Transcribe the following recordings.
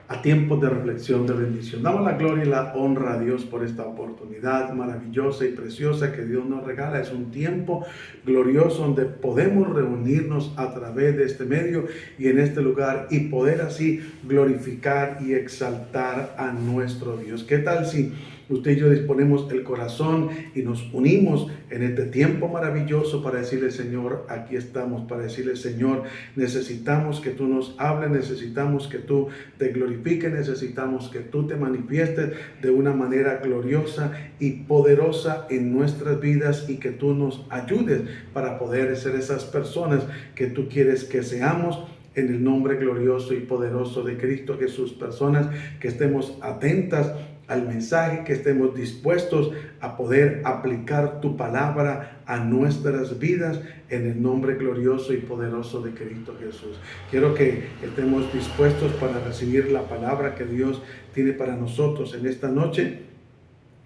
a tiempos de reflexión, de bendición. Damos la gloria y la honra a Dios por esta oportunidad maravillosa y preciosa que Dios nos regala. Es un tiempo glorioso donde podemos reunirnos a través de este medio y en este lugar y poder así glorificar y exaltar a nuestro Dios. ¿Qué tal si usted y yo disponemos el corazón y nos unimos en este tiempo maravilloso para decirle, Señor, aquí estamos, para decirle, Señor, necesitamos que tú nos hables, necesitamos que tú te glorifiques, necesitamos que tú te manifiestes de una manera gloriosa y poderosa en nuestras vidas y que tú nos ayudes para poder ser esas personas que tú quieres que seamos. En el nombre glorioso y poderoso de Cristo Jesús, personas que estemos atentas al mensaje, que estemos dispuestos a poder aplicar tu palabra a nuestras vidas en el nombre glorioso y poderoso de Cristo Jesús. Quiero que estemos dispuestos para recibir la palabra que Dios tiene para nosotros en esta noche.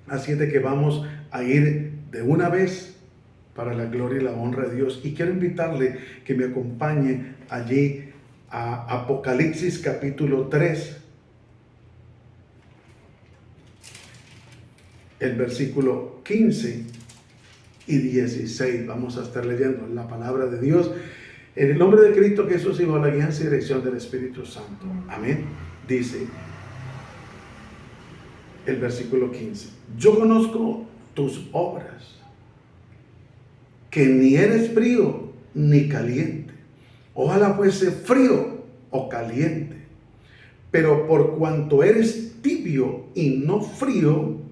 Así es de que vamos a ir de una vez para la gloria y la honra de Dios. Y quiero invitarle que me acompañe allí a Apocalipsis capítulo 3. El versículo 15 y 16. Vamos a estar leyendo la palabra de Dios en el nombre de Cristo Jesús y bajo la guianza y dirección del Espíritu Santo. Amén. Dice el versículo 15: yo conozco tus obras, que ni eres frío ni caliente. Ojalá fuese frío o caliente. Pero por cuanto eres tibio y no frío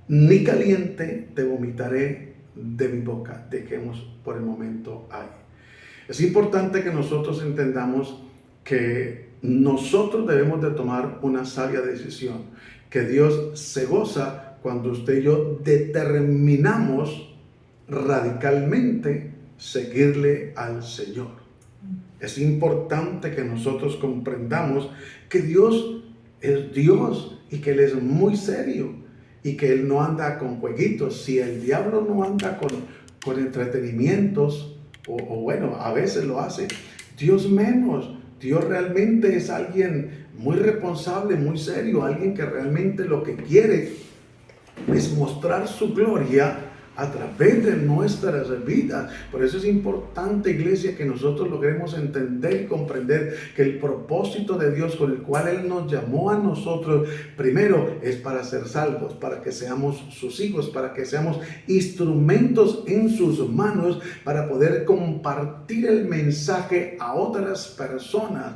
ni caliente, te vomitaré de mi boca. Dejemos por el momento ahí. Es importante que nosotros entendamos que nosotros debemos de tomar una sabia decisión, que Dios se goza cuando usted y yo determinamos radicalmente seguirle al Señor. Es importante que nosotros comprendamos que Dios es Dios y que Él es muy serio y que Él no anda con jueguitos. Si el diablo no anda con entretenimientos, o bueno, a veces lo hace, Dios menos. Dios realmente es alguien muy responsable, muy serio, alguien que realmente lo que quiere es mostrar su gloria a través de nuestras vidas. Por eso es importante, iglesia, que nosotros logremos entender y comprender que el propósito de Dios con el cual Él nos llamó a nosotros, primero es para ser salvos, para que seamos sus hijos, para que seamos instrumentos en sus manos, para poder compartir el mensaje a otras personas.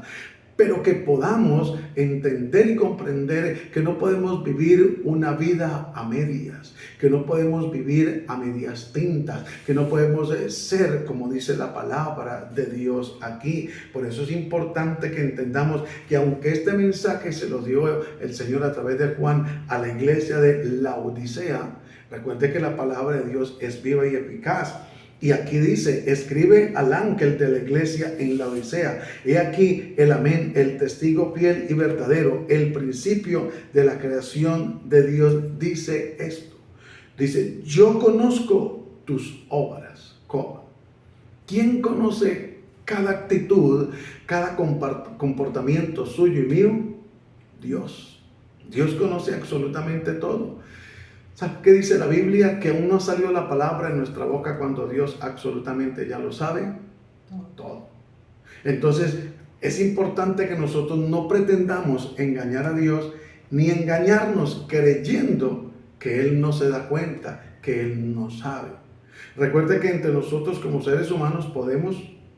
Pero que podamos entender y comprender que no podemos vivir una vida a medias, que no podemos vivir a medias tintas, que no podemos ser como dice la palabra de Dios aquí. Por eso es importante que entendamos que aunque este mensaje se lo dio el Señor a través de Juan a la iglesia de Laodicea, recuerde que la palabra de Dios es viva y eficaz. Y aquí dice, escribe al ángel de la iglesia en Laodicea: he aquí el amén, el testigo fiel y verdadero, el principio de la creación de Dios, dice esto. Dice, yo conozco tus obras. ¿Cómo? ¿Quién conoce cada actitud, cada comportamiento suyo y mío? Dios. Dios conoce absolutamente todo. ¿Sabe qué dice la Biblia? Que aún no salió la palabra en nuestra boca cuando Dios absolutamente ya lo sabe todo. Entonces es importante que nosotros no pretendamos engañar a Dios ni engañarnos creyendo que Él no se da cuenta, que Él no sabe. Recuerde que entre nosotros como seres humanos podemos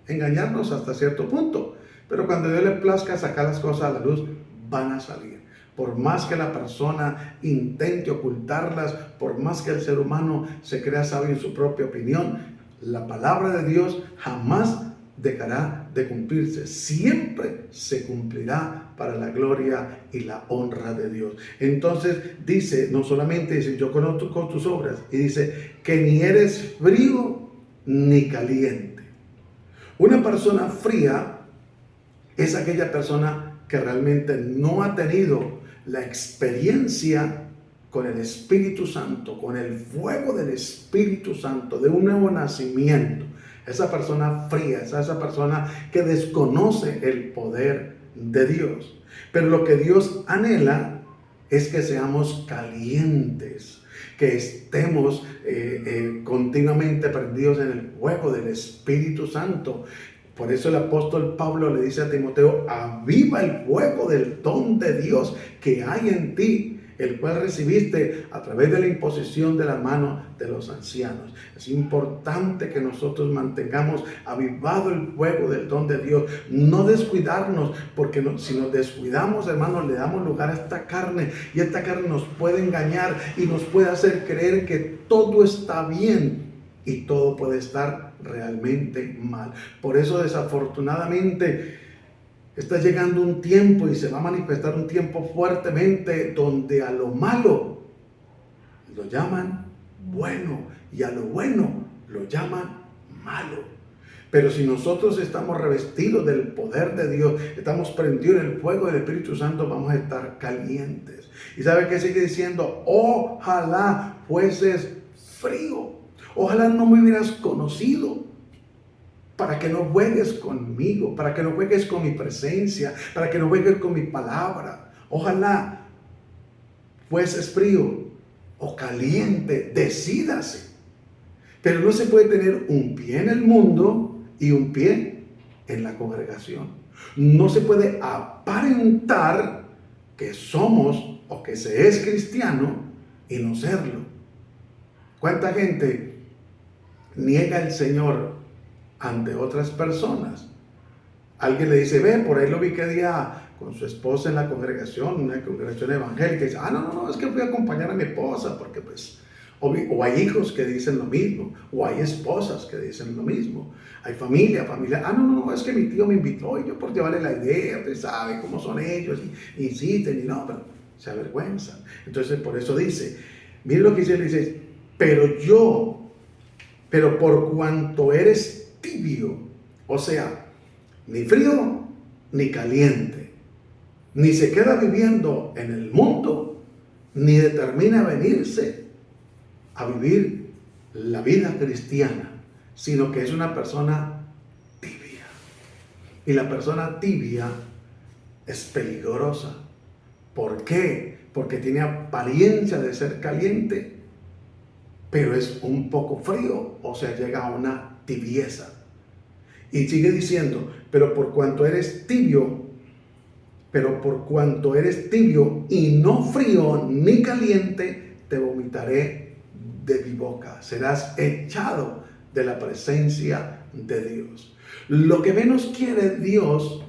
engañarnos hasta cierto punto, pero cuando Dios le plazca sacar las cosas a la luz, van a salir. Por más que la persona intente ocultarlas, por más que el ser humano se crea sabio en su propia opinión, la palabra de Dios jamás dejará de cumplirse. Siempre se cumplirá para la gloria y la honra de Dios. Entonces dice, no solamente dice, yo conozco tus obras, y dice que ni eres frío ni caliente. Una persona fría es aquella persona que realmente no ha tenido la experiencia con el Espíritu Santo, con el fuego del Espíritu Santo, de un nuevo nacimiento. Esa persona fría, esa persona que desconoce el poder de Dios. Pero lo que Dios anhela es que seamos calientes, que estemos continuamente prendidos en el fuego del Espíritu Santo. Por eso el apóstol Pablo le dice a Timoteo: aviva el fuego del don de Dios que hay en ti, el cual recibiste a través de la imposición de la mano de los ancianos. Es importante que nosotros mantengamos avivado el fuego del don de Dios, no descuidarnos, porque si nos descuidamos, hermanos, le damos lugar a esta carne, y esta carne nos puede engañar y nos puede hacer creer que todo está bien y todo puede estar realmente mal. Por eso, desafortunadamente, está llegando un tiempo, y se va a manifestar un tiempo fuertemente, donde a lo malo lo llaman bueno y a lo bueno lo llaman malo. Pero si nosotros estamos revestidos del poder de Dios, estamos prendidos en el fuego del Espíritu Santo, vamos a estar calientes. ¿Y sabe qué sigue diciendo? Ojalá fueses frío. Ojalá no me hubieras conocido, para que no juegues conmigo, para que no juegues con mi presencia, para que no juegues con mi palabra. Ojalá fueses frío o caliente, decídase. Pero no se puede tener un pie en el mundo y un pie en la congregación. No se puede aparentar que somos o que se es cristiano y no serlo. ¿Cuánta gente niega al Señor ante otras personas? Alguien le dice: ve, por ahí lo vi que día con su esposa en la congregación, una congregación evangélica, y dice: no, es que fui a acompañar a mi esposa, porque pues, o hay hijos que dicen lo mismo, o hay esposas que dicen lo mismo, hay familia, no, es que mi tío me invitó, y yo por llevarle la idea, usted sabe cómo son ellos, y insisten, y no, pero se avergüenzan. Entonces, por eso dice, mire lo que dice, pero por cuanto eres tibio, o sea, ni frío ni caliente, ni se queda viviendo en el mundo, ni determina venirse a vivir la vida cristiana, sino que es una persona tibia. Y la persona tibia es peligrosa. ¿Por qué? Porque tiene apariencia de ser caliente, pero es un poco frío, o sea, llega a una tibieza. Y sigue diciendo: pero por cuanto eres tibio y no frío ni caliente, te vomitaré de mi boca. Serás echado de la presencia de Dios. Lo que menos quiere Dios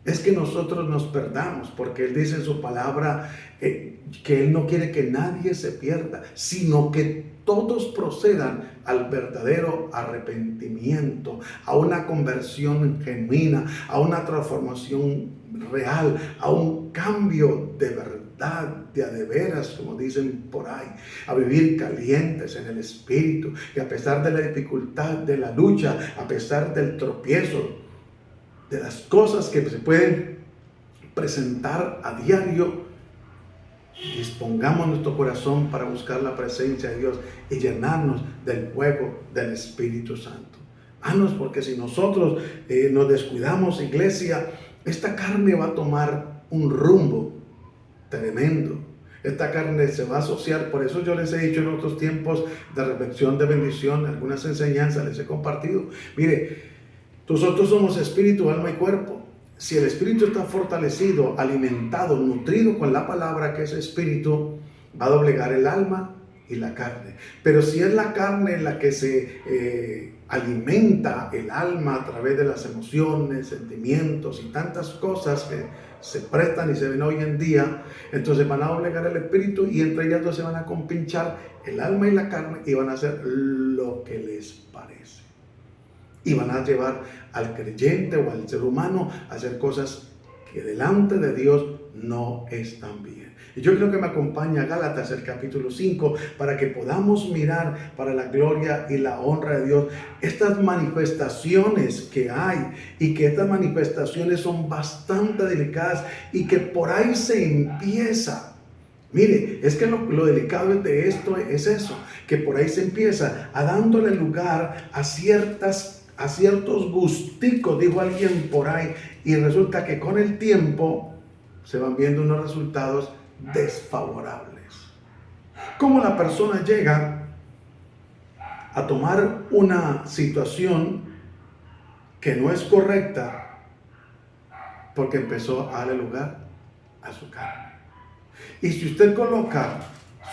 es que nosotros nos perdamos, porque Él dice en su palabra que Él no quiere que nadie se pierda, sino que todos procedan al verdadero arrepentimiento, a una conversión genuina, a una transformación real, a un cambio de verdad, de a de veras, como dicen por ahí, a vivir calientes en el Espíritu, que a pesar de la dificultad, de la lucha, a pesar del tropiezo, de las cosas que se pueden presentar a diario, dispongamos nuestro corazón para buscar la presencia de Dios y llenarnos del fuego del Espíritu Santo. Porque si nosotros nos descuidamos, iglesia, esta carne va a tomar un rumbo tremendo. Esta carne se va a asociar. Por eso yo les he dicho en otros tiempos de reflexión, de bendición, algunas enseñanzas les he compartido. Mire, nosotros somos espíritu, alma y cuerpo. Si el espíritu está fortalecido, alimentado, nutrido con la palabra, que es espíritu, va a doblegar el alma y la carne. Pero si es la carne la que se alimenta el alma a través de las emociones, sentimientos y tantas cosas que se prestan y se ven hoy en día, entonces van a doblegar el espíritu, y entre ellas dos se van a compinchar el alma y la carne, y van a hacer lo que les parece. Y van a llevar al creyente o al ser humano a hacer cosas que delante de Dios no están bien. Y yo creo que me acompaña Gálatas, el capítulo 5, para que podamos mirar para la gloria y la honra de Dios estas manifestaciones que hay, y que estas manifestaciones son bastante delicadas, y que por ahí se empieza. Mire, es que lo delicado de esto es eso, que por ahí se empieza a dándole lugar a ciertas a ciertos gusticos, dijo alguien por ahí, y resulta que con el tiempo se van viendo unos resultados desfavorables. Cómo la persona llega a tomar una situación que no es correcta porque empezó a darle lugar a su carne. Y si usted coloca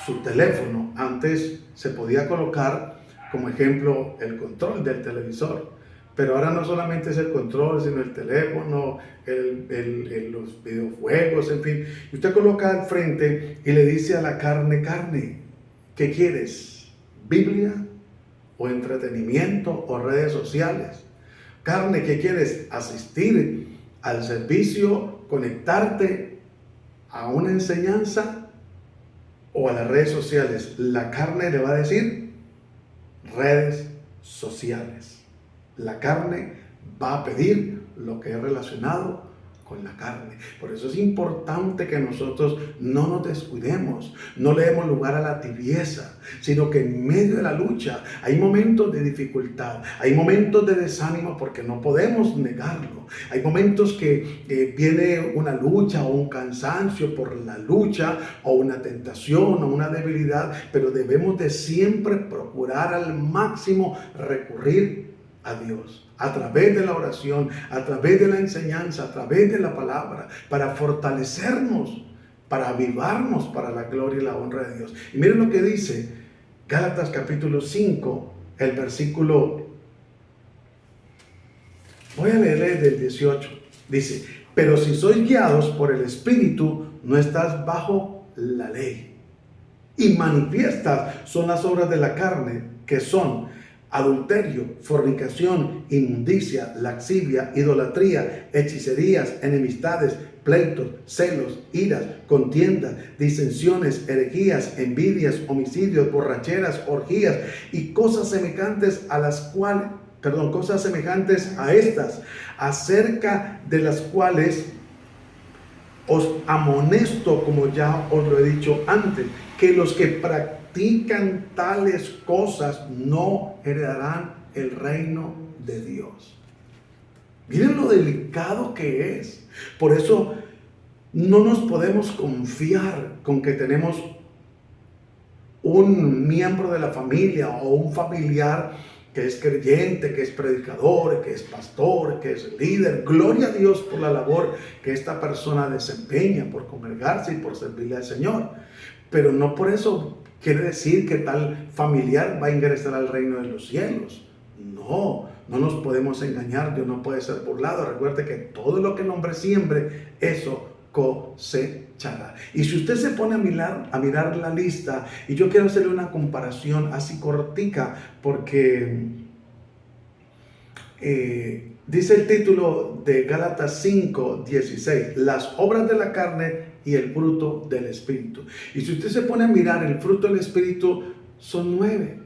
su teléfono, antes se podía colocar como ejemplo el control del televisor, pero ahora no solamente es el control, sino el teléfono, los videojuegos, en fin. Y usted coloca al frente y le dice a la carne, carne, ¿qué quieres? ¿Biblia o entretenimiento o redes sociales? Carne, ¿qué quieres? ¿Asistir al servicio, conectarte a una enseñanza o a las redes sociales? La carne le va a decir redes sociales. La carne va a pedir lo que es relacionado con la carne. Por eso es importante que nosotros no nos descuidemos, no le demos lugar a la tibieza, sino que en medio de la lucha hay momentos de dificultad, hay momentos de desánimo, porque no podemos negarlo. Hay momentos que viene una lucha o un cansancio por la lucha o una tentación o una debilidad, pero debemos de siempre procurar al máximo recurrir a Dios, a través de la oración, a través de la enseñanza, a través de la palabra, para fortalecernos, para avivarnos para la gloria y la honra de Dios. Y miren lo que dice Gálatas capítulo 5, el versículo, voy a leer del 18, dice, pero si sois guiados por el Espíritu, no estás bajo la ley. Y manifiestas son las obras de la carne, que son adulterio, fornicación, inmundicia, lascivia, idolatría, hechicerías, enemistades, pleitos, celos, iras, contiendas, disensiones, herejías, envidias, homicidios, borracheras, orgías y cosas semejantes a estas, acerca de las cuales os amonesto, como ya os lo he dicho antes, que los que practican tales cosas no heredarán el reino de Dios. Miren lo delicado que es. Por eso no nos podemos confiar con que tenemos un miembro de la familia o un familiar que es creyente, que es predicador, que es pastor, que es líder. Gloria a Dios por la labor que esta persona desempeña, por congregarse y por servirle al Señor. Pero no por eso quiere decir que tal familiar va a ingresar al reino de los cielos. No, no nos podemos engañar, Dios no puede ser burlado. Recuerde que todo lo que el hombre siembre, eso cosechará. Y si usted se pone a mirar la lista, y yo quiero hacerle una comparación así cortica, porque dice el título de Gálatas 5:16, las obras de la carne y el fruto del Espíritu. Y si usted se pone a mirar, el fruto del Espíritu son 9.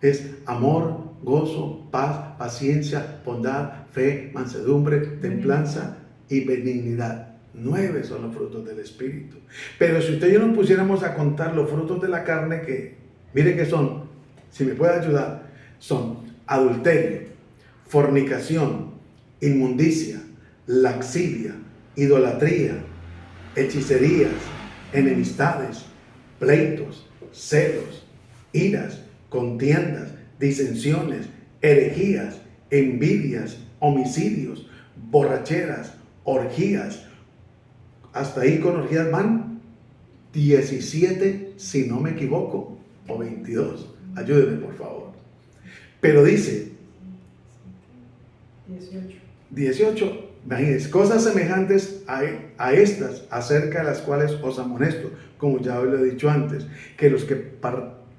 Es amor, gozo, paz, paciencia, bondad, fe, mansedumbre, templanza y benignidad. 9 son los frutos del Espíritu. Pero si usted y yo nos pusiéramos a contar los frutos de la carne, que mire que son, si me puede ayudar, son adulterio, fornicación, inmundicia, lascivia, idolatría, hechicerías, enemistades, pleitos, celos, iras, contiendas, disensiones, herejías, envidias, homicidios, borracheras, orgías. Hasta ahí con orgías van 17, si no me equivoco, o 22. Ayúdenme, por favor. Pero dice 18. Imagínense, cosas semejantes a estas, acerca de las cuales os amonesto, como ya lo he dicho antes, que los que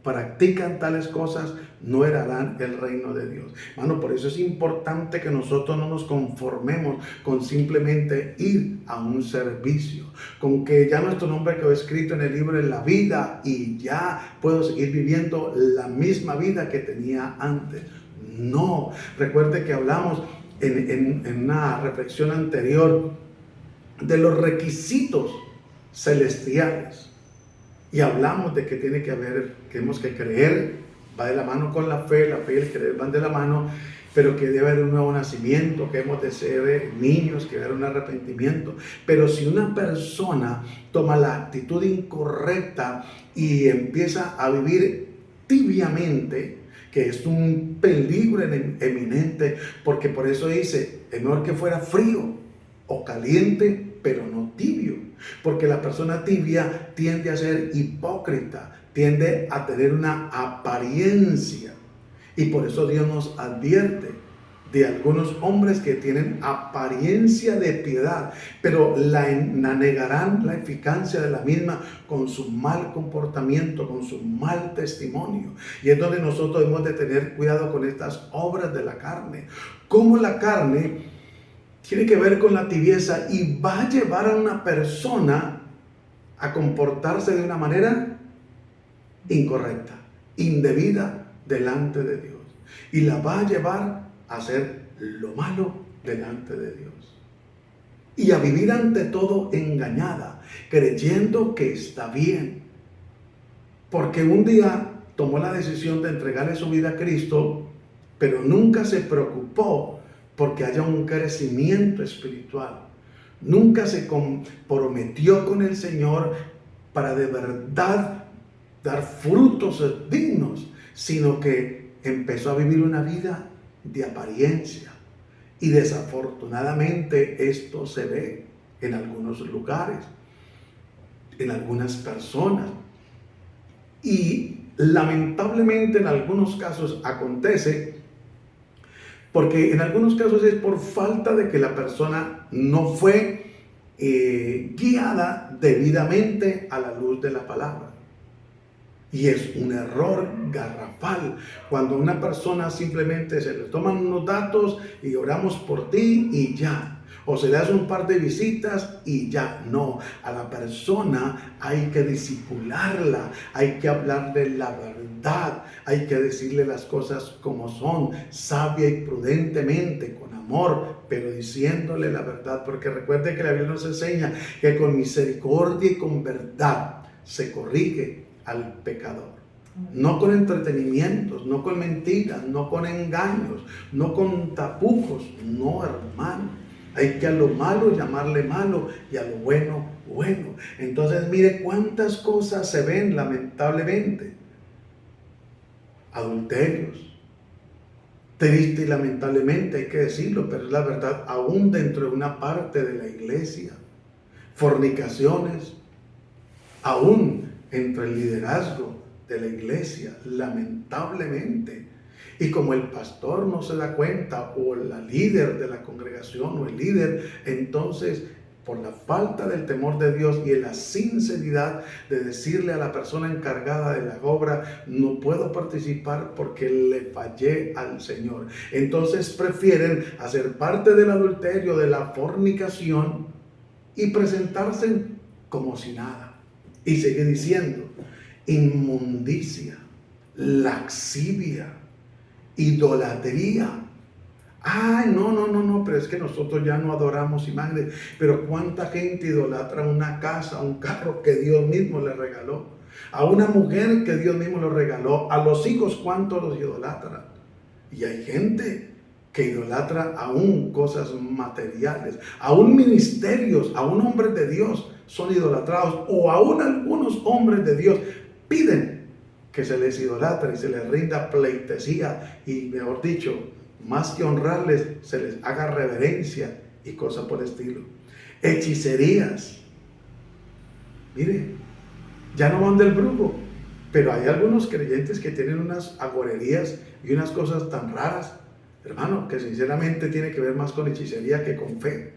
practican tales cosas no heredarán el reino de Dios. Hermano, por eso es importante que nosotros no nos conformemos con simplemente ir a un servicio, con que ya nuestro nombre quedó escrito en el libro de la vida y ya puedo seguir viviendo la misma vida que tenía antes. No, recuerde que hablamos en una reflexión anterior de los requisitos celestiales y hablamos de que tenemos que creer, va de la mano con la fe y el creer van de la mano, pero que debe haber un nuevo nacimiento, que hemos de ser niños, que debe haber un arrepentimiento. Pero si una persona toma la actitud incorrecta y empieza a vivir tibiamente, que es un peligro eminente, porque por eso dice, es mejor que fuera frío o caliente, pero no tibio, porque la persona tibia tiende a ser hipócrita, tiende a tener una apariencia, y por eso Dios nos advierte de algunos hombres que tienen apariencia de piedad, pero la negarán la eficacia de la misma con su mal comportamiento, con su mal testimonio. Y es donde nosotros debemos de tener cuidado con estas obras de la carne. Cómo la carne tiene que ver con la tibieza y va a llevar a una persona a comportarse de una manera incorrecta, indebida delante de Dios. Y la va a llevar a hacer lo malo delante de Dios. Y a vivir ante todo engañada, creyendo que está bien. Porque un día tomó la decisión de entregarle su vida a Cristo, pero nunca se preocupó porque haya un crecimiento espiritual. Nunca se comprometió con el Señor para de verdad dar frutos dignos, sino que empezó a vivir una vida de apariencia. Y desafortunadamente esto se ve en algunos lugares, en algunas personas. Y lamentablemente en algunos casos acontece, porque en algunos casos es por falta de que la persona no fue guiada debidamente a la luz de la palabra. Y es un error garrafal cuando una persona simplemente se le toman unos datos y oramos por ti y ya. O se le hace un par de visitas y ya. No, a la persona hay que disipularla, hay que hablarle la verdad, hay que decirle las cosas como son, sabia y prudentemente, con amor, pero diciéndole la verdad. Porque recuerde que la Biblia nos enseña que con misericordia y con verdad se corrige al pecador. No con entretenimientos, no con mentiras, no con engaños, no con tapujos. No, hermano. Hay que a lo malo llamarle malo y a lo bueno, bueno. Entonces mire cuántas cosas se ven lamentablemente. Adulterios. Triste y lamentablemente hay que decirlo, pero es la verdad, aún dentro de una parte de la iglesia. Fornicaciones, aún entre el liderazgo de la iglesia, lamentablemente. Y como el pastor no se da cuenta, o la líder de la congregación, o el líder, entonces por la falta del temor de Dios y de la sinceridad de decirle a la persona encargada de la obra, no puedo participar porque le fallé al Señor. Entonces prefieren hacer parte del adulterio, de la fornicación, y presentarse como si nada. Y sigue diciendo, inmundicia, laxivia, idolatría. Ay, no, pero es que nosotros ya no adoramos imágenes. Pero cuánta gente idolatra una casa, un carro que Dios mismo le regaló, a una mujer que Dios mismo le regaló, a los hijos, cuántos los idolatran. Y hay gente que idolatra aún cosas materiales, aún ministerios, aún hombres de Dios son idolatrados, o aún algunos hombres de Dios piden que se les idolatre y se les rinda pleitesía, y mejor dicho, más que honrarles, se les haga reverencia y cosas por el estilo. Hechicerías. Mire, ya no van del brujo, pero hay algunos creyentes que tienen unas agorerías y unas cosas tan raras, hermano, que sinceramente tiene que ver más con hechicería que con fe.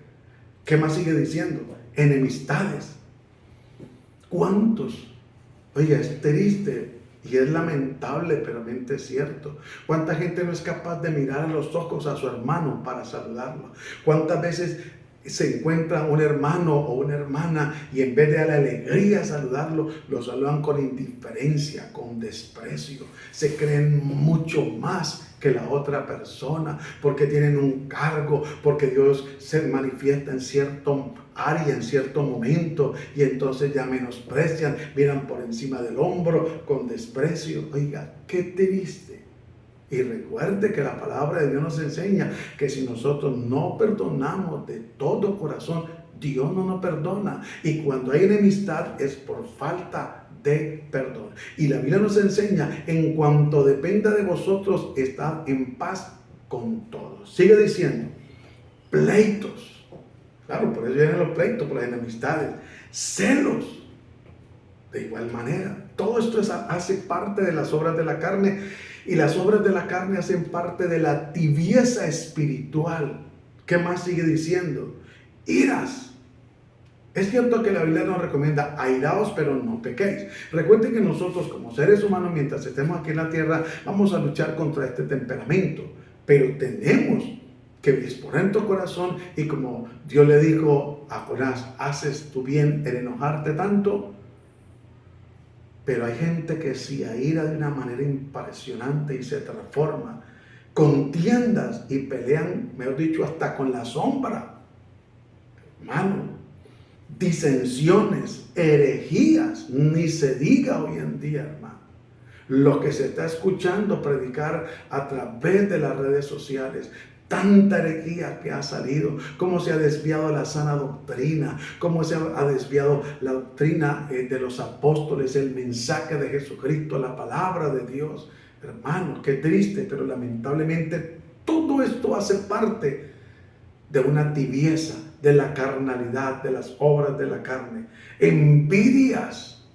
¿Qué más sigue diciendo? Enemistades. ¿Cuántos? Oiga, es triste y es lamentable, pero es cierto. ¿Cuánta gente no es capaz de mirar a los ojos a su hermano para saludarlo? ¿Cuántas veces se encuentra un hermano o una hermana y en vez de darle alegría saludarlo, lo saludan con indiferencia, con desprecio? Se creen mucho más que la otra persona porque tienen un cargo, porque Dios se manifiesta en cierto área, en cierto momento, y entonces ya menosprecian, miran por encima del hombro con desprecio. Oiga, qué triste. Y recuerde que la palabra de Dios nos enseña que si nosotros no perdonamos de todo corazón, Dios no nos perdona. Y cuando hay enemistad es por falta de perdón. Y la Biblia nos enseña, en cuanto dependa de vosotros, estad en paz con todos. Sigue diciendo, pleitos. Claro, por eso vienen los pleitos, por las enemistades. Celos. De igual manera, todo esto hace parte de las obras de la carne, y las obras de la carne hacen parte de la tibieza espiritual. ¿Qué más sigue diciendo? Iras. Es cierto que la Biblia nos recomienda airaos, pero no pequéis. Recuerden que nosotros como seres humanos, mientras estemos aquí en la tierra, vamos a luchar contra este temperamento, pero tenemos que disponer tu corazón, y como Dios le dijo a Jonás, haces tu bien en enojarte tanto. Pero hay gente que se aira de una manera impresionante y se transforma. Contiendas y pelean, mejor dicho, hasta con la sombra. Hermano, disensiones, herejías, ni se diga hoy en día, hermano. Lo que se está escuchando predicar a través de las redes sociales. Tanta herejía que ha salido, cómo se ha desviado la sana doctrina, cómo se ha desviado la doctrina de los apóstoles, el mensaje de Jesucristo, la palabra de Dios. Hermanos, qué triste, pero lamentablemente todo esto hace parte de una tibieza, de la carnalidad, de las obras de la carne. Envidias.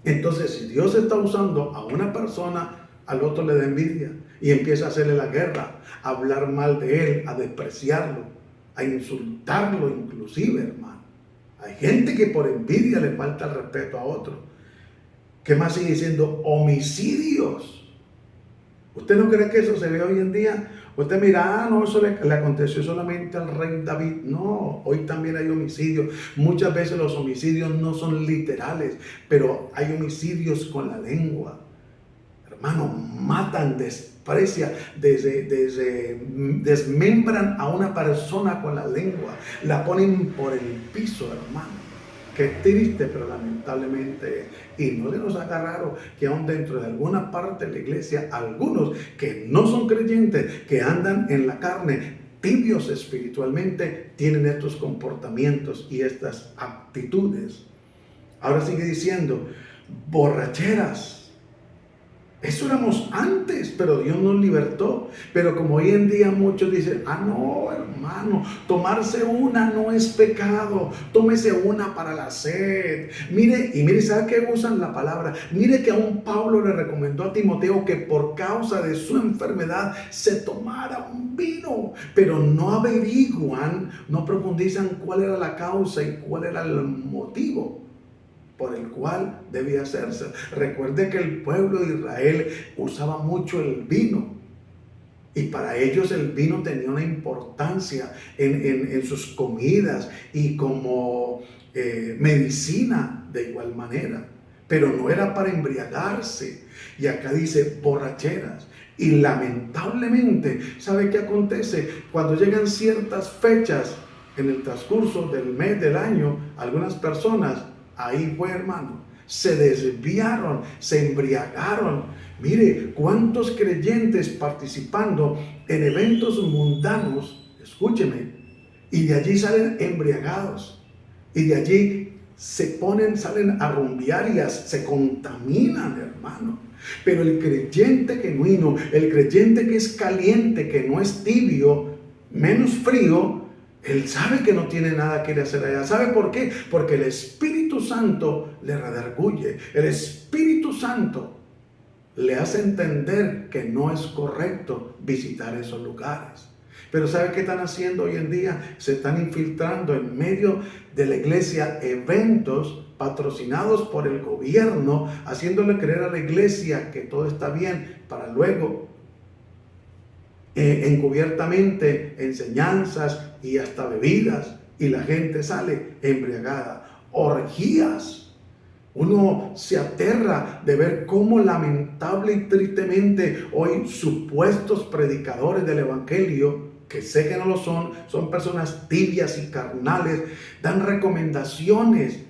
Entonces, si Dios está usando a una persona, al otro le da envidia y empieza a hacerle la guerra, a hablar mal de él, a despreciarlo, a insultarlo inclusive, hermano. Hay gente que por envidia le falta el respeto a otro. ¿Qué más sigue diciendo? Homicidios. ¿Usted no cree que eso se ve hoy en día? Usted mira, no, eso le aconteció solamente al rey David. No, hoy también hay homicidios. Muchas veces los homicidios no son literales, pero hay homicidios con la lengua. Hermano, matan, desprecian, desmembran a una persona con la lengua, la ponen por el piso, hermano. Qué triste, pero lamentablemente, y no se nos haga raro que aún dentro de alguna parte de la iglesia, algunos que no son creyentes, que andan en la carne, tibios espiritualmente, tienen estos comportamientos y estas actitudes. Ahora sigue diciendo, borracheras. Eso éramos antes, pero Dios nos libertó. Pero como hoy en día muchos dicen, no, hermano, tomarse una no es pecado, tómese una para la sed. Mire, ¿sabe qué usan la palabra? Mire que aún Pablo le recomendó a Timoteo que por causa de su enfermedad se tomara un vino, pero no averiguan, no profundizan cuál era la causa y cuál era el motivo por el cual debía hacerse. Recuerde que el pueblo de Israel usaba mucho el vino, y para ellos el vino tenía una importancia en sus comidas y como medicina de igual manera, pero no era para embriagarse. Y acá dice borracheras. Y lamentablemente, ¿sabe qué acontece? Cuando llegan ciertas fechas en el transcurso del mes, del año, algunas personas, ahí fue, hermano, se desviaron, se embriagaron. Mire, cuántos creyentes participando en eventos mundanos, escúcheme, y de allí salen embriagados, y de allí salen a rumbear y se contaminan, hermano. Pero el creyente genuino, el creyente que es caliente, que no es tibio, menos frío, él sabe que no tiene nada que hacer allá. ¿Sabe por qué? Porque el Espíritu Santo le redarguye. El Espíritu Santo le hace entender que no es correcto visitar esos lugares. Pero ¿sabe qué están haciendo hoy en día? Se están infiltrando en medio de la iglesia eventos patrocinados por el gobierno, haciéndole creer a la iglesia que todo está bien, para luego encubiertamente enseñanzas y hasta bebidas, y la gente sale embriagada. Orgías. Uno se aterra de ver cómo lamentable y tristemente hoy supuestos predicadores del evangelio, que sé que no lo son personas tibias y carnales, dan recomendaciones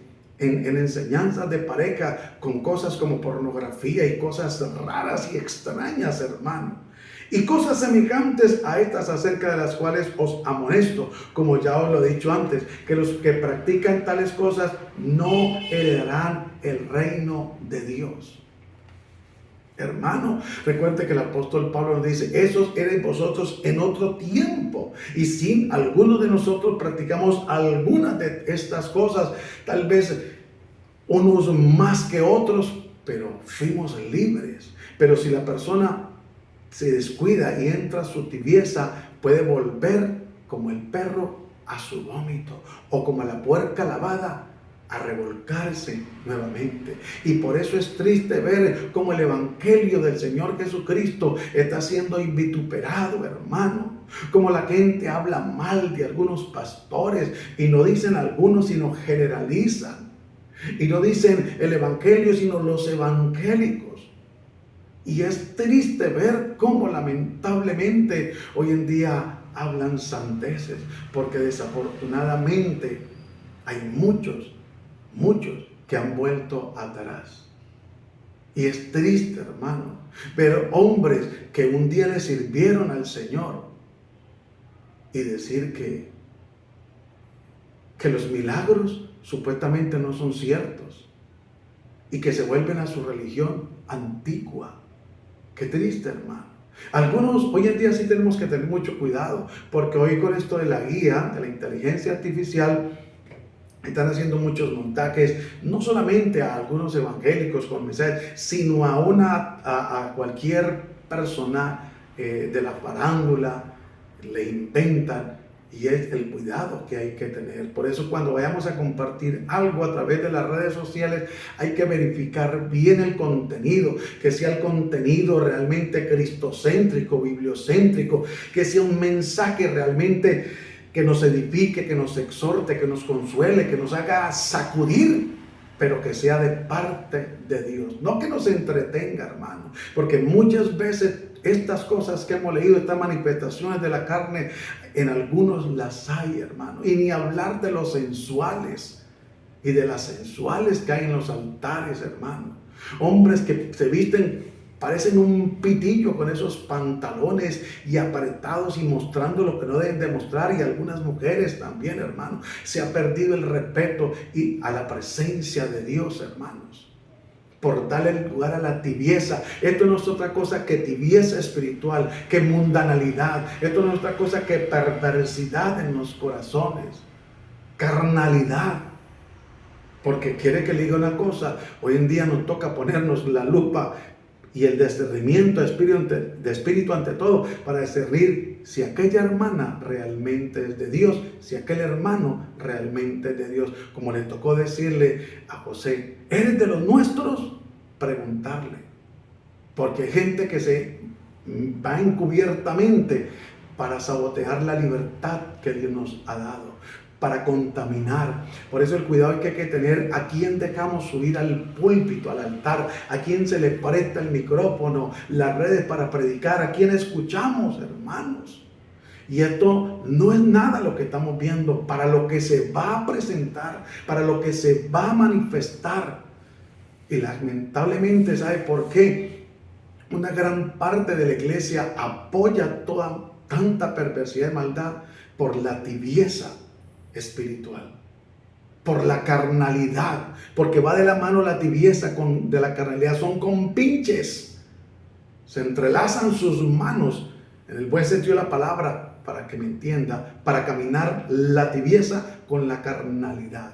en enseñanzas de pareja con cosas como pornografía y cosas raras y extrañas, hermano. Y cosas semejantes a estas acerca de las cuales os amonesto, como ya os lo he dicho antes, que los que practican tales cosas no heredarán el reino de Dios. Hermano, recuerde que el apóstol Pablo nos dice, esos eres vosotros en otro tiempo. Y si algunos de nosotros practicamos algunas de estas cosas, tal vez unos más que otros, pero fuimos libres. Pero si la persona se descuida y entra a su tibieza, puede volver como el perro a su vómito, o como la puerca lavada a revolcarse nuevamente. Y por eso es triste ver cómo el evangelio del Señor Jesucristo está siendo invituperado, hermano. Como la gente habla mal de algunos pastores, y no dicen algunos, sino generalizan. Y no dicen el evangelio, sino los evangélicos. Y es triste ver cómo lamentablemente hoy en día hablan sandeces, porque desafortunadamente hay muchos que han vuelto atrás. Y es triste, hermano, ver hombres que un día le sirvieron al Señor y decir que los milagros supuestamente no son ciertos y que se vuelven a su religión antigua. Qué triste, hermano. Algunos hoy en día sí tenemos que tener mucho cuidado, porque hoy con esto de la guía, de la inteligencia artificial, están haciendo muchos montajes, no solamente a algunos evangélicos con mensajes, sino a cualquier persona de la farándula, le inventan. Y es el cuidado que hay que tener. Por eso cuando vayamos a compartir algo a través de las redes sociales, hay que verificar bien el contenido, que sea el contenido realmente cristocéntrico, bibliocéntrico, que sea un mensaje realmente que nos edifique, que nos exhorte, que nos consuele, que nos haga sacudir, pero que sea de parte de Dios. No que nos entretenga, hermano, porque muchas veces estas cosas que hemos leído, estas manifestaciones de la carne, en algunos las hay, hermano. Y ni hablar de los sensuales y de las sensuales que hay en los altares, hermano. Hombres que se visten, parecen un pitillo con esos pantalones y apretados y mostrando lo que no deben demostrar. Y algunas mujeres también, hermano. Se ha perdido el respeto y a la presencia de Dios, hermanos, por darle lugar a la tibieza. Esto no es otra cosa que tibieza espiritual, que mundanalidad. Esto no es otra cosa que perversidad en los corazones, carnalidad. Porque quiere que le diga una cosa, hoy en día nos toca ponernos la lupa y el discernimiento de espíritu ante todo, para discernir si aquella hermana realmente es de Dios, si aquel hermano realmente es de Dios. Como le tocó decirle a José, ¿eres de los nuestros? Preguntarle. Porque hay gente que se va encubiertamente para sabotear la libertad que Dios nos ha dado, para contaminar. Por eso el cuidado que hay que tener a quién dejamos subir al púlpito, al altar, a quién se le presta el micrófono, las redes para predicar, a quién escuchamos, hermanos. Y esto no es nada lo que estamos viendo para lo que se va a presentar, para lo que se va a manifestar. Y lamentablemente, ¿sabe por qué? Una gran parte de la iglesia apoya tanta perversidad y maldad por la tibieza espiritual, por la carnalidad, porque va de la mano la tibieza de la carnalidad, son compinches, se entrelazan sus manos, en el buen sentido de la palabra, para que me entienda, para caminar la tibieza con la carnalidad.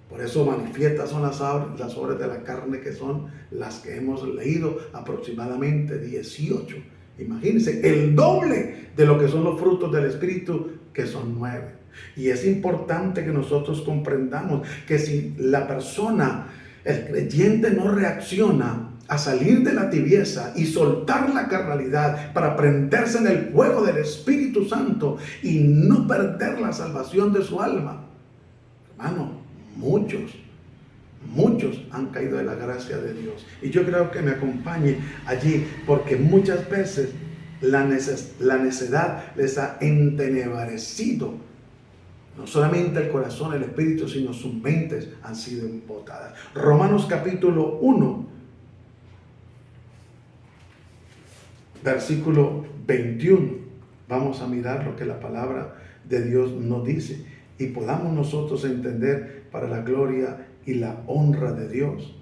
Por eso manifiestas son las obras de la carne, que son las que hemos leído, aproximadamente 18. Imagínense, el doble de lo que son los frutos del Espíritu, que son 9. Y es importante que nosotros comprendamos que si la persona, el creyente, no reacciona a salir de la tibieza y soltar la carnalidad para prenderse en el fuego del Espíritu Santo y no perder la salvación de su alma, hermano, muchos han caído de la gracia de Dios. Y yo creo que me acompañe allí, porque muchas veces la necedad les ha entenebrecido No solamente el corazón, el espíritu, sino sus mentes han sido embotadas. Romanos capítulo 1, versículo 21. Vamos a mirar lo que la palabra de Dios nos dice y podamos nosotros entender para la gloria y la honra de Dios.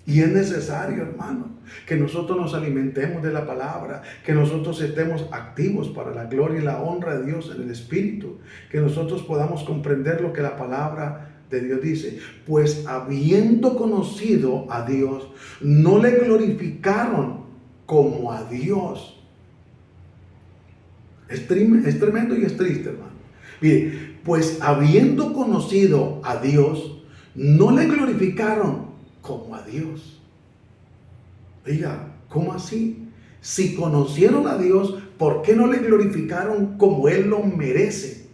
Y es necesario, hermano, que nosotros nos alimentemos de la palabra, que nosotros estemos activos para la gloria y la honra de Dios en el Espíritu, que nosotros podamos comprender lo que la palabra de Dios dice. Pues habiendo conocido a Dios, no le glorificaron como a Dios. Es tremendo y es triste, hermano. Mire, pues habiendo conocido a Dios, no le glorificaron como a Dios. Oiga, ¿cómo así? Si conocieron a Dios, ¿por qué no le glorificaron como Él lo merece?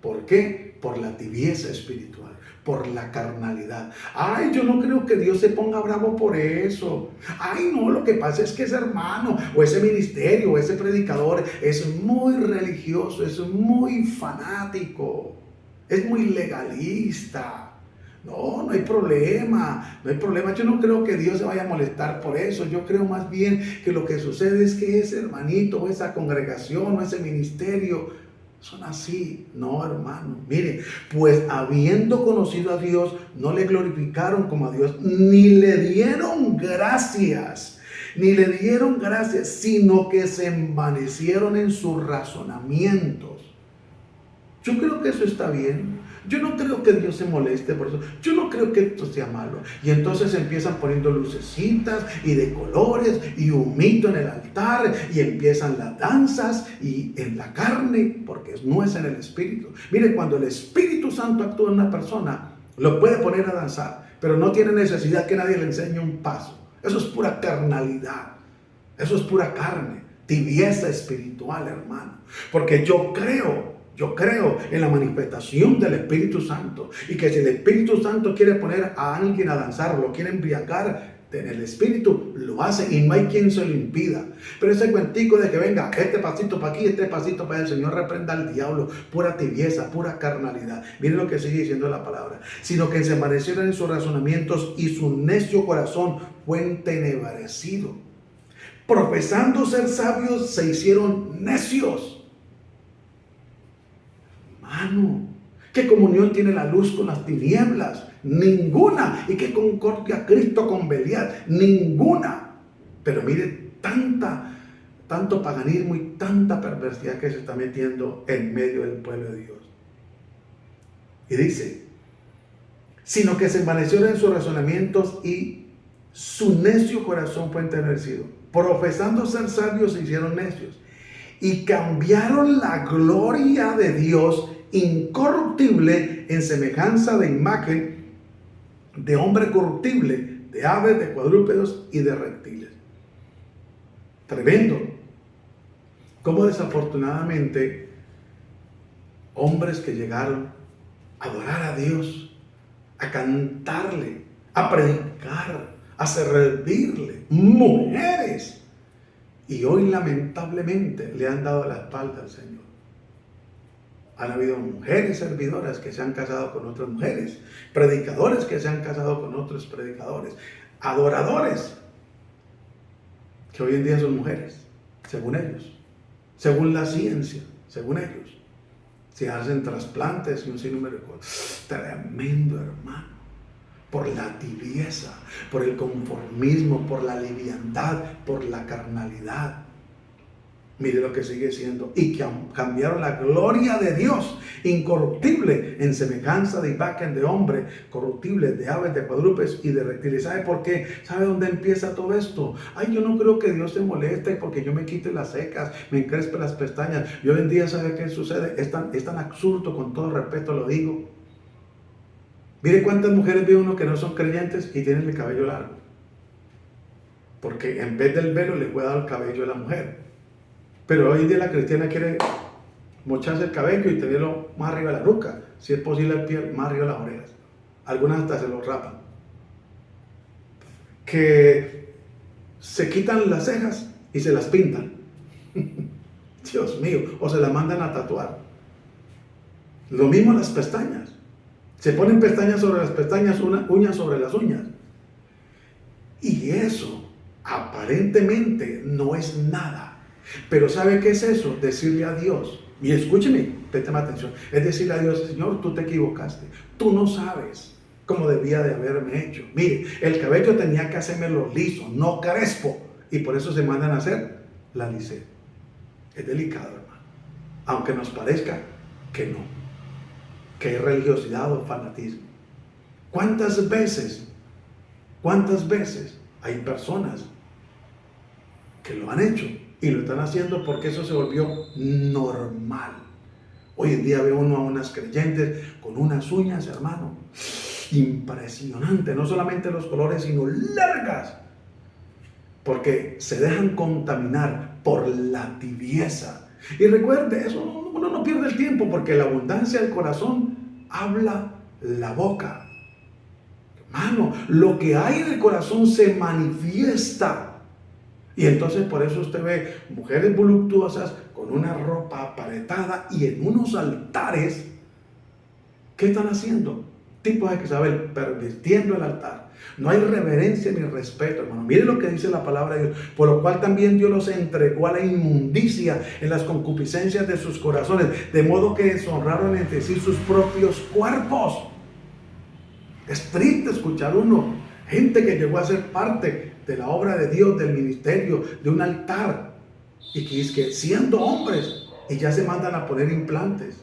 ¿Por qué? Por la tibieza espiritual, por la carnalidad. Ay, yo no creo que Dios se ponga bravo por eso. Ay, no, lo que pasa es que ese hermano, o ese ministerio, o ese predicador, es muy religioso, es muy fanático, es muy legalista. No, no hay problema, no hay problema. Yo no creo que Dios se vaya a molestar por eso. Yo creo más bien que lo que sucede es que ese hermanito, o esa congregación, o ese ministerio, son así. No, hermano. Mire, pues habiendo conocido a Dios, no le glorificaron como a Dios, ni le dieron gracias, sino que se envanecieron en sus razonamientos. Yo creo que eso está bien. Yo no creo que Dios se moleste por eso. Yo no creo que esto sea malo. Y entonces empiezan poniendo lucecitas y de colores y humito en el altar y empiezan las danzas y en la carne, porque no es en el espíritu. Mire, cuando el Espíritu Santo actúa en una persona, lo puede poner a danzar, pero no tiene necesidad que nadie le enseñe un paso. Eso es pura carnalidad. Eso es pura carne, tibieza espiritual, hermano. Porque yo creo en la manifestación del Espíritu Santo. Y que si el Espíritu Santo quiere poner a alguien a danzar, lo quiere embriagar en el Espíritu, lo hace y no hay quien se lo impida. Pero ese cuentico de que venga este pasito para aquí, este pasito para allá, el Señor reprenda al diablo, pura tibieza, pura carnalidad. Miren lo que sigue diciendo la palabra. Sino que se envanecieron en sus razonamientos y su necio corazón fue entenebrecido. Profesando ser sabios, se hicieron necios. Hermano, ¿qué comunión tiene la luz con las tinieblas? Ninguna. ¿Y qué concordia Cristo con Belial? Ninguna. Pero mire, tanto paganismo y tanta perversidad que se está metiendo en medio del pueblo de Dios. Y dice, sino que se envanecieron en sus razonamientos y su necio corazón fue entenebrecido. Profesando ser sabios, se hicieron necios y cambiaron la gloria de Dios incorruptible en semejanza de imagen de hombre corruptible, de aves, de cuadrúpedos y de reptiles. Tremendo. Como desafortunadamente hombres que llegaron a adorar a Dios, a cantarle, a predicar, a servirle, mujeres, y hoy lamentablemente le han dado la espalda al Señor. Han habido mujeres servidoras que se han casado con otras mujeres, predicadores que se han casado con otros predicadores, adoradores que hoy en día son mujeres, según ellos, según la ciencia, según ellos. Se hacen trasplantes y un sinnúmero de cosas. Tremendo, hermano. Por la tibieza, por el conformismo, por la liviandad, por la carnalidad. Mire lo que sigue siendo. Y que cambiaron la gloria de Dios, incorruptible, en semejanza de imagen de hombre, corruptible, de aves, de cuadrúpedos y de reptiles. ¿Sabe por qué? ¿Sabe dónde empieza todo esto? Ay, yo no creo que Dios se moleste porque yo me quite las cejas, me encrespe las pestañas. Y hoy en día, ¿sabe qué sucede? Es tan absurdo, con todo respeto lo digo. Mire cuántas mujeres ve uno que no son creyentes y tienen el cabello largo. Porque en vez del velo le puede dar el cabello a la mujer. Pero hoy en día la cristiana quiere mocharse el cabello y tenerlo más arriba de la nuca. Si es posible el pie más arriba de las orejas. Algunas hasta se lo rapan. Que se quitan las cejas y se las pintan. Dios mío. O se las mandan a tatuar. Lo mismo las pestañas. Se ponen pestañas sobre las pestañas, uñas sobre las uñas. Y eso aparentemente no es nada. Pero ¿sabe qué es eso? Decirle a Dios, y escúcheme, préstame atención, es decirle a Dios: Señor, tú te equivocaste, tú no sabes cómo debía de haberme hecho. Mire, el cabello tenía que hacérmelo liso, no crespo, y por eso se mandan a hacer la lisera. Es delicado, hermano, aunque nos parezca que no, que es religiosidad o fanatismo. ¿Cuántas veces hay personas que lo han hecho y lo están haciendo porque eso se volvió normal? Hoy en día ve uno a unas creyentes con unas uñas, hermano, impresionante, no solamente los colores, sino largas, porque se dejan contaminar por la tibieza. Y recuerde, eso uno no pierde el tiempo, porque la abundancia del corazón habla la boca. Hermano, lo que hay en el corazón se manifiesta. Y entonces por eso usted ve mujeres voluptuosas con una ropa apretada y en unos altares. ¿Qué están haciendo? Tipos de Jezabel, pervirtiendo el altar. No hay reverencia ni respeto, hermano. Mire lo que dice la palabra de Dios. Por lo cual también Dios los entregó a la inmundicia en las concupiscencias de sus corazones, de modo que deshonraron entre sí sus propios cuerpos. Es triste escuchar gente que llegó a ser parte de la obra de Dios, del ministerio, de un altar, y que es que siendo hombres, y ya se mandan a poner implantes,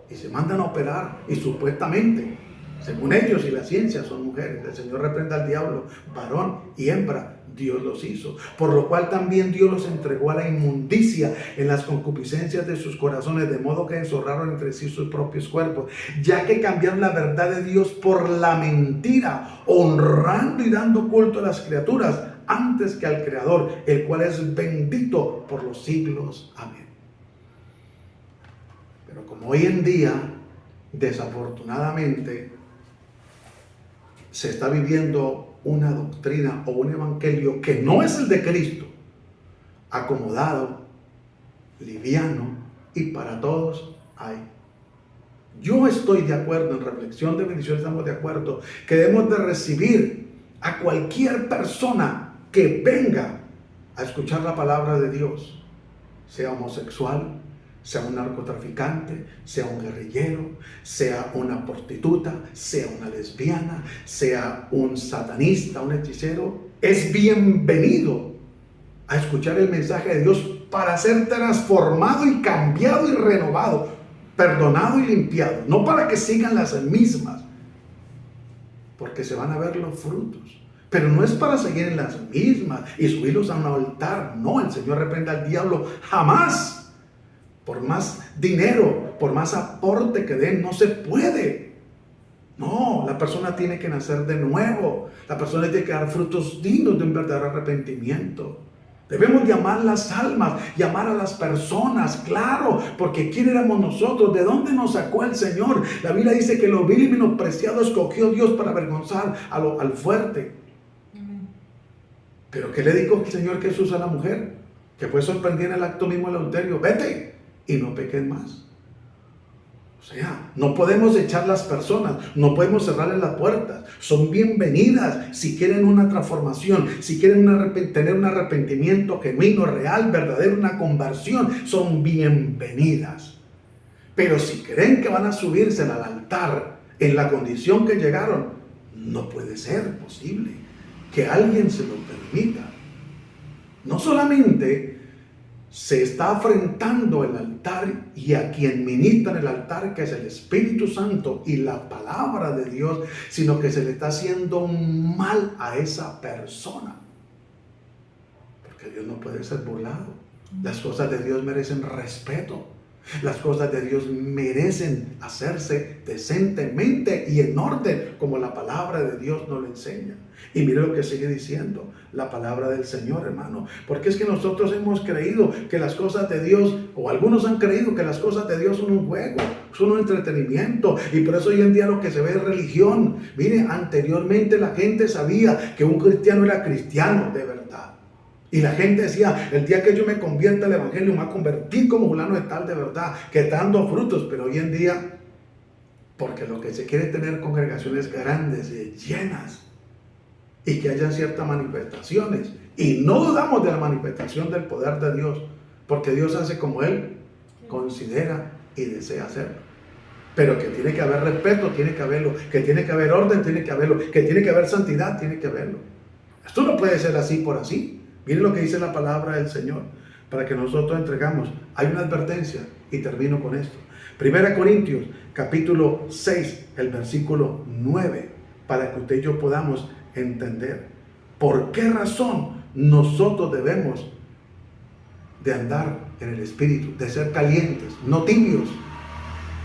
y se mandan a operar, y supuestamente, según ellos y la ciencia, son mujeres. El Señor reprenda al diablo, varón y hembra, Dios los hizo. Por lo cual también Dios los entregó a la inmundicia en las concupiscencias de sus corazones, de modo que enzorraron entre sí sus propios cuerpos, ya que cambiaron la verdad de Dios por la mentira, honrando y dando culto a las criaturas antes que al Creador, el cual es bendito por los siglos. Amén. Pero como hoy en día, desafortunadamente, se está viviendo una doctrina o un evangelio que no es el de Cristo, acomodado, liviano, y para todos hay. Yo estoy de acuerdo, en Reflexión de Bendiciones estamos de acuerdo, que debemos de recibir a cualquier persona que venga a escuchar la palabra de Dios, sea homosexual, sea un narcotraficante, sea un guerrillero, sea una prostituta, sea una lesbiana, sea un satanista, un hechicero. Es bienvenido a escuchar el mensaje de Dios para ser transformado y cambiado y renovado, perdonado y limpiado. No para que sigan las mismas, porque se van a ver los frutos. Pero no es para seguir en las mismas y subirlos a un altar. No, el Señor reprenda al diablo jamás. Por más dinero, por más aporte que den, no se puede. No, la persona tiene que nacer de nuevo. La persona tiene que dar frutos dignos de un verdadero arrepentimiento. Debemos llamar las almas, llamar a las personas, claro, porque ¿quién éramos nosotros? ¿De dónde nos sacó el Señor? La Biblia dice que lo vil y menospreciado escogió Dios para avergonzar al fuerte. Pero ¿qué le dijo el Señor Jesús a la mujer? Que fue sorprendida en el acto mismo del adulterio. Vete y no peques más. O sea, no podemos echar las personas, no podemos cerrarles las puertas. Son bienvenidas si quieren una transformación, si quieren tener un arrepentimiento genuino, real, verdadero, una conversión, son bienvenidas. Pero si creen que van a subirse al altar en la condición que llegaron, no puede ser posible que alguien se lo permita. No solamente se está afrentando el altar y a quien ministra en el altar, que es el Espíritu Santo y la palabra de Dios, sino que se le está haciendo un mal a esa persona. Porque Dios no puede ser burlado. Las cosas de Dios merecen respeto. Las cosas de Dios merecen hacerse decentemente y en orden, como la palabra de Dios nos lo enseña. Y mire lo que sigue diciendo la palabra del Señor, hermano. Porque es que nosotros hemos creído que las cosas de Dios, o algunos han creído que las cosas de Dios son un juego, son un entretenimiento. Y por eso hoy en día lo que se ve es religión. Mire, anteriormente la gente sabía que un cristiano era cristiano de verdad. Y la gente decía, el día que yo me convierta al evangelio, me voy a convertir como fulano de tal de verdad, que está dando frutos. Pero hoy en día Porque lo que se quiere es tener congregaciones grandes y llenas y que haya ciertas manifestaciones. Y no dudamos de la manifestación del poder de Dios, porque Dios hace como Él considera y desea hacerlo. Pero que tiene que haber respeto, tiene que haberlo. Que tiene que haber orden, tiene que haberlo. Que tiene que haber santidad, tiene que haberlo. Esto no puede ser así por así. Miren lo que dice la palabra del Señor, para que nosotros entregamos. Hay una advertencia y termino con esto. 1 Corintios, capítulo 6, el versículo 9, para que usted y yo podamos entender por qué razón nosotros debemos de andar en el Espíritu, de ser calientes, no tibios,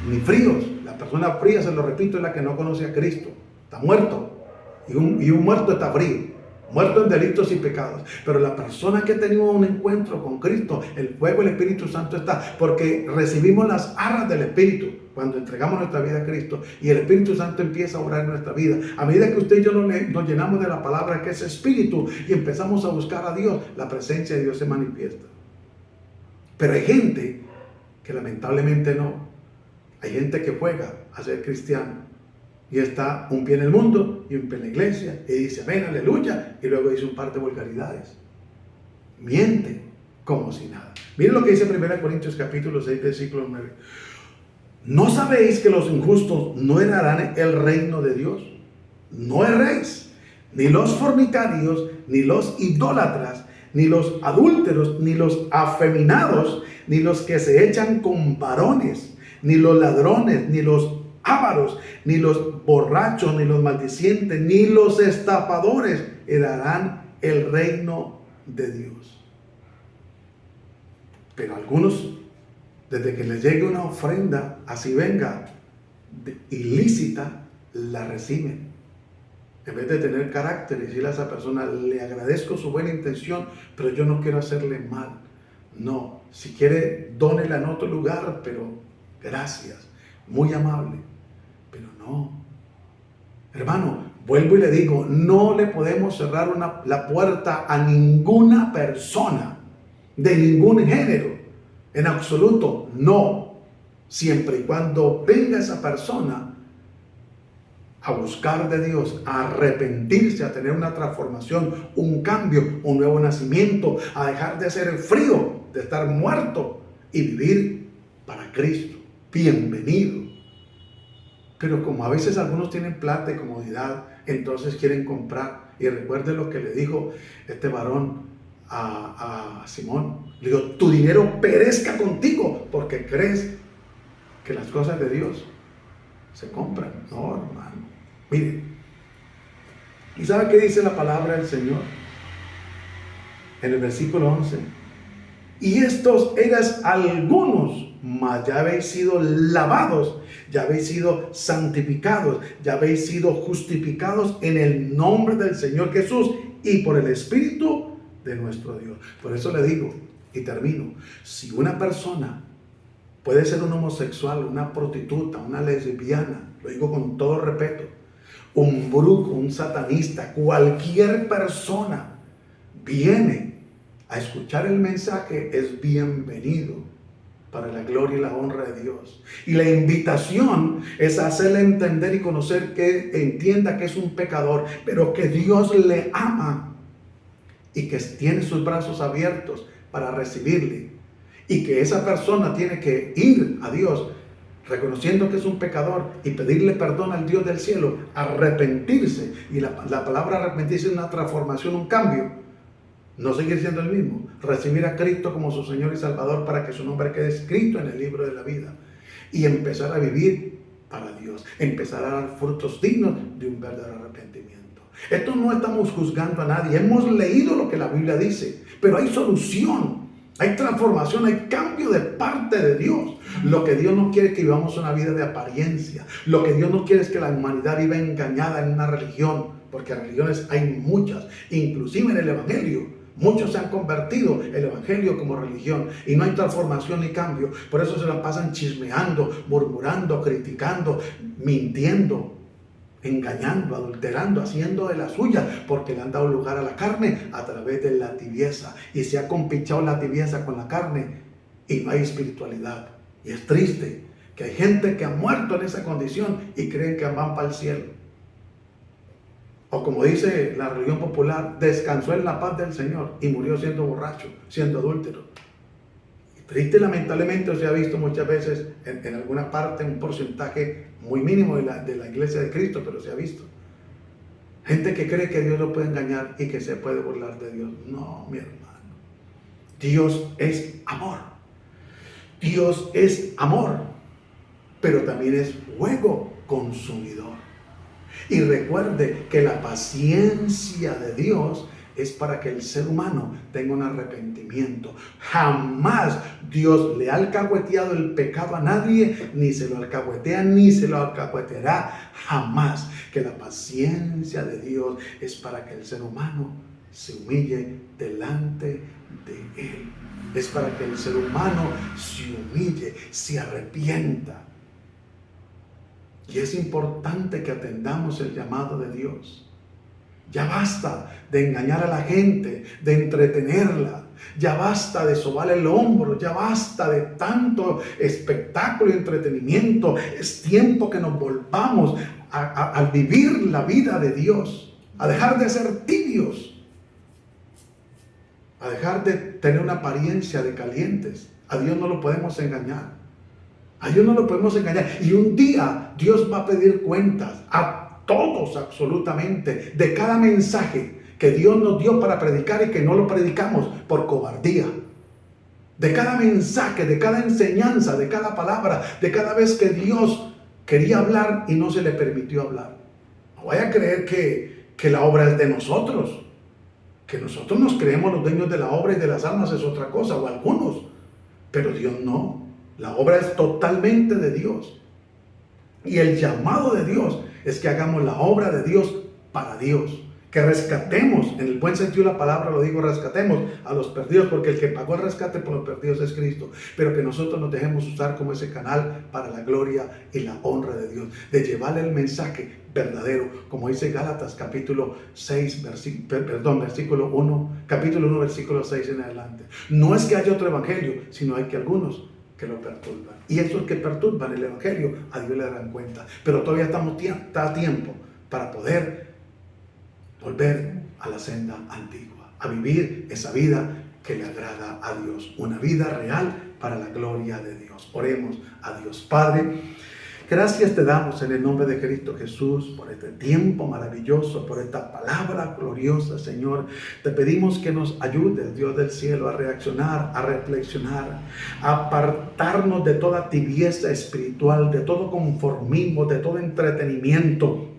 ni fríos. La persona fría, se lo repito, es la que no conoce a Cristo. Está muerto. Y un muerto está frío. Muerto en delitos y pecados. Pero la persona que ha tenido un encuentro con Cristo, el fuego del Espíritu Santo está, porque recibimos las arras del Espíritu cuando entregamos nuestra vida a Cristo, y el Espíritu Santo empieza a orar en nuestra vida. A medida que usted y yo nos llenamos de la palabra que es Espíritu y empezamos a buscar a Dios, la presencia de Dios se manifiesta. Pero hay gente que lamentablemente no. Hay gente que juega a ser cristiano y está un pie en el mundo y un pie en la iglesia y dice amén, aleluya, y luego dice un par de vulgaridades. Miente como si nada. Miren lo que dice 1 Corintios capítulo 6 versículo 9. ¿No sabéis que los injustos no heredarán el reino de Dios? No erréis, ni los fornicarios, ni los idólatras, ni los adúlteros, ni los afeminados, ni los que se echan con varones, ni los ladrones, ni los ávaros, ni los borrachos, ni los maldicientes, ni los estafadores heredarán el reino de Dios. Pero algunos, desde que les llegue una ofrenda, así venga, ilícita, la reciben. En vez de tener carácter y decirle a esa persona, le agradezco su buena intención, pero yo no quiero hacerle mal. No, si quiere, dónela en otro lugar, pero gracias, muy amable. Pero no, hermano, vuelvo y le digo, no le podemos cerrar la puerta a ninguna persona, de ningún género, en absoluto, no. Siempre y cuando venga esa persona a buscar de Dios, a arrepentirse, a tener una transformación, un cambio, un nuevo nacimiento, a dejar de ser frío, de estar muerto y vivir para Cristo. Bienvenido. Pero como a veces algunos tienen plata y comodidad, entonces quieren comprar. Y recuerde lo que le dijo este varón a Simón. Le dijo, tu dinero perezca contigo porque crees que las cosas de Dios se compran. No, hermano. Mire, ¿y sabe qué dice la palabra del Señor? En el versículo 11. Y estos eras algunos, mas ya habéis sido lavados, ya habéis sido santificados, ya habéis sido justificados en el nombre del Señor Jesús y por el Espíritu de nuestro Dios. Por eso le digo, y termino, si una persona puede ser un homosexual, una prostituta, una lesbiana, lo digo con todo respeto, un brujo, un satanista, cualquier persona viene a escuchar el mensaje, es bienvenido para la gloria y la honra de Dios. Y la invitación es hacerle entender y conocer, que entienda que es un pecador, pero que Dios le ama y que tiene sus brazos abiertos para recibirle. Y que esa persona tiene que ir a Dios reconociendo que es un pecador y pedirle perdón al Dios del cielo, arrepentirse. Y la palabra arrepentirse es una transformación, un cambio. No seguir siendo el mismo, recibir a Cristo como su Señor y Salvador para que su nombre quede escrito en el libro de la vida y empezar a vivir para Dios, empezar a dar frutos dignos de un verdadero arrepentimiento. Esto no estamos juzgando a nadie, hemos leído lo que la Biblia dice, pero hay solución, hay transformación, hay cambio de parte de Dios. Lo que Dios no quiere es que vivamos una vida de apariencia, lo que Dios no quiere es que la humanidad viva engañada en una religión, porque religiones hay muchas, inclusive en el Evangelio. Muchos se han convertido el evangelio como religión y no hay transformación ni cambio. Por eso se la pasan chismeando, murmurando, criticando, mintiendo, engañando, adulterando, haciendo de la suya, porque le han dado lugar a la carne a través de la tibieza. Y se ha compinchado la tibieza con la carne y no hay espiritualidad. Y es triste, Que hay gente que ha muerto en esa condición y creen que van para el cielo. O como dice la religión popular, descansó en la paz del Señor y murió siendo borracho, siendo adúltero. Y triste y lamentablemente se ha visto muchas veces en alguna parte, un porcentaje muy mínimo de la iglesia de Cristo, pero se ha visto. Gente que cree que Dios lo puede engañar y que se puede burlar de Dios. No, mi hermano. Dios es amor. Dios es amor, pero también es fuego consumidor. Y recuerde que la paciencia de Dios es para que el ser humano tenga un arrepentimiento. Jamás Dios le ha alcahueteado el pecado a nadie, ni se lo alcahuetea, ni se lo alcahueteará jamás. Que la paciencia de Dios es para que el ser humano se humille delante de Él. Es para que el ser humano se humille, se arrepienta. Y es importante que atendamos el llamado de Dios. Ya basta de engañar a la gente, de entretenerla. Ya basta de sobarle el hombro, ya basta de tanto espectáculo y entretenimiento. Es tiempo que nos volvamos a vivir la vida de Dios, a dejar de ser tibios, a dejar de tener una apariencia de calientes. A Dios no lo podemos engañar. A Dios no lo podemos engañar. Y un día Dios va a pedir cuentas a todos absolutamente de cada mensaje que Dios nos dio para predicar y que no lo predicamos por cobardía. De cada mensaje, de cada enseñanza, de cada palabra, de cada vez que Dios quería hablar y no se le permitió hablar. No vaya a creer que la obra es de nosotros. Que nosotros nos creemos los dueños de la obra y de las almas es otra cosa, o algunos. Pero Dios no. La obra es totalmente de Dios. Y el llamado de Dios es que hagamos la obra de Dios para Dios. Que rescatemos, en el buen sentido de la palabra lo digo, rescatemos a los perdidos, porque el que pagó el rescate por los perdidos es Cristo. Pero que nosotros nos dejemos usar como ese canal para la gloria y la honra de Dios. De llevarle el mensaje verdadero, como dice Gálatas capítulo 6, versículo 1, capítulo 1, versículo 6 en adelante. No es que haya otro evangelio, sino hay que algunos que lo perturban. Y esos que perturban el evangelio, a Dios le darán cuenta. Pero todavía está a tiempo para poder volver a la senda antigua, a vivir esa vida que le agrada a Dios, una vida real para la gloria de Dios. Oremos a Dios. Padre, gracias te damos en el nombre de Cristo Jesús por este tiempo maravilloso, por esta palabra gloriosa, Señor. Te pedimos que nos ayudes, Dios del cielo, a reaccionar, a reflexionar, a apartarnos de toda tibieza espiritual, de todo conformismo, de todo entretenimiento,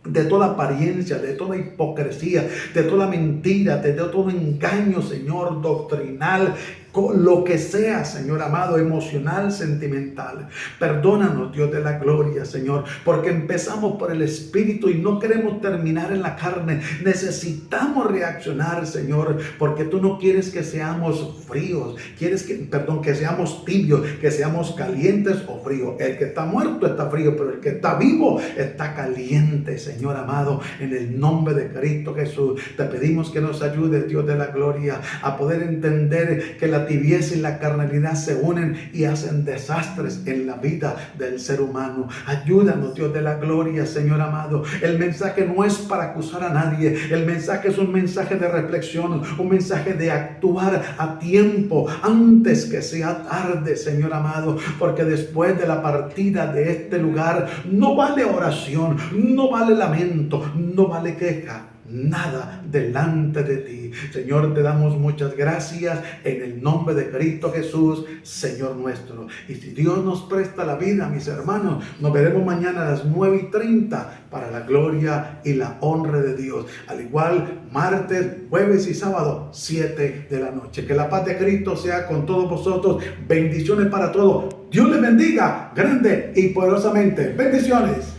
de toda apariencia, de toda hipocresía, de toda mentira, de todo engaño, Señor, doctrinal, con lo que sea, Señor amado, emocional, sentimental. Perdónanos, Dios de la gloria, Señor, porque empezamos por el Espíritu y no queremos terminar en la carne. Necesitamos reaccionar, Señor, porque tú no quieres que seamos fríos, quieres que seamos tibios, que seamos calientes o fríos. El que está muerto está frío, pero el que está vivo está caliente, Señor amado. En el nombre de Cristo Jesús, te pedimos que nos ayude, Dios de la gloria, a poder entender que la tibieza y la carnalidad se unen y hacen desastres en la vida del ser humano. Ayúdanos, Dios de la gloria, Señor amado. El mensaje no es para acusar a nadie. El mensaje es un mensaje de reflexión, un mensaje de actuar a tiempo, antes que sea tarde, Señor amado, porque después de la partida de este lugar no vale oración, no vale lamento, no vale queja, nada delante de ti. Señor, te damos muchas gracias en el nombre de Cristo Jesús, Señor nuestro. Y si Dios nos presta la vida, mis hermanos, nos veremos mañana a las 9:30 para la gloria y la honra de Dios. Al igual, martes, jueves y sábado, 7 de la noche. Que la paz de Cristo sea con todos vosotros. Bendiciones para todos. Dios les bendiga grande y poderosamente. Bendiciones.